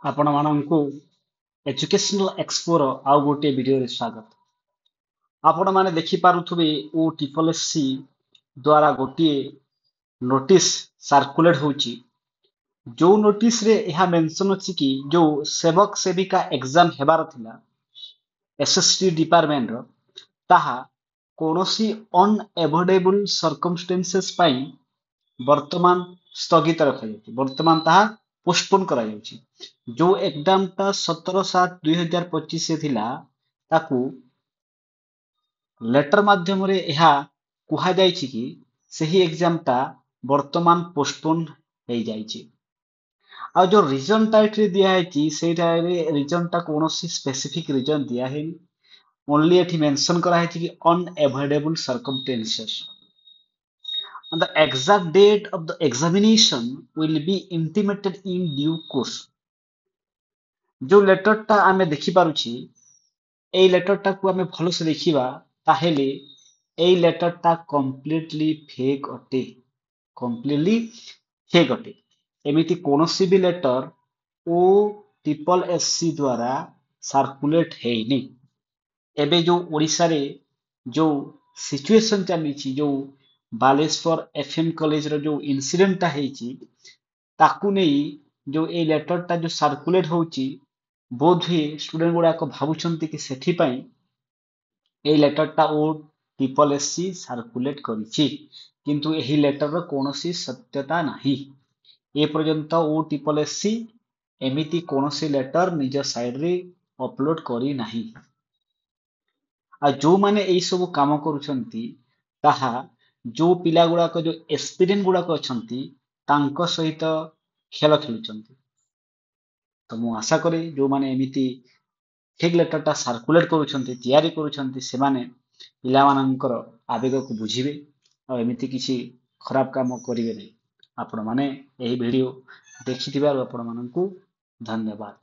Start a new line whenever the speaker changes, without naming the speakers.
आपण माननकु एजुकेशनल एक्सपोर आउ गोटे वीडियो रे स्वागत। आपण माने देखि पारुथबे ओ ट्रिपल एससी द्वारा गोटे नोटिस सर्कुलेट होची। जो नोटिस रे यह मेंशन अछि कि जो सेवक सेविका एग्जाम हेबार थिला एसएसटी डिपार्टमेंट रो ताहा कोनोसी अनएवॉइडेबल सर्कमस्टेंसेस पाई वर्तमान स्थगित रखाଯାଇଛି। वर्तमान ताहा पोस्टपोन कराଯାଇଛି। जो एग्जाम टा 17/7/2025 से थिला ताकू लेटर माध्यम रे यह कुहा जायछि कि सही एग्जाम टा वर्तमान पोस्टपोन हो जायछि। आ जो रीजन टा एठी दिया है सेटा रे रीजन टा कोनोसी स्पेसिफिक रीजन दिया है ओनली एठी मेंशन करा है कि unavoidable circumstances and the exact date of the examination will be intimated in due course। जो लेटर टा आमे देखि पारुछि एई लेटर टा को आमे भलो से देखिबा ताहेले एई लेटर टा कंप्लीटली फेक अटे। कंप्लीटली फेक अटे। एमिति कोनोसी भी लेटर ओ ट्रिपल एससी द्वारा सर्कुलेट हेइनी। एबे जो ओडिसा रे जो सिचुएशन चलीछि जो बालेश्वर एफएम कॉलेज रो जो इंसिडेंट टा हेइछि ताकू नेई जो ए लेटर टा जो सर्कुलेट होउछि बोध हुए स्टूडेंट गुड़ा को भावुछंती कि सेठी पई ए लेटर टा ओ ट्रिपल एससी सर्कुलेट करिछि किंतु एही लेटर रो कोनोसी सत्यता नाही। ए पर्यंत ओ ट्रिपल एससी एमिति कोनोसी लेटर निज साइड रे अपलोड करी नाही। आ जो माने एई सब काम करूछंती ताहा जो पिला गुड़ा को जो एक्सपीरियंस गुड़ा को अछंती तांको सहित खेल खेलुछंती। तो मु आशा करे जो माने एमिति फेक लेटर टा सर्कुलेट करूछंती तैयारी करूछंती से माने पिला मानकर आवेग को बुझिबे और एमिति किछि खराब काम करिवे नै। आपण माने एही वीडियो देखिथिबार आपण माननकु धन्यवाद।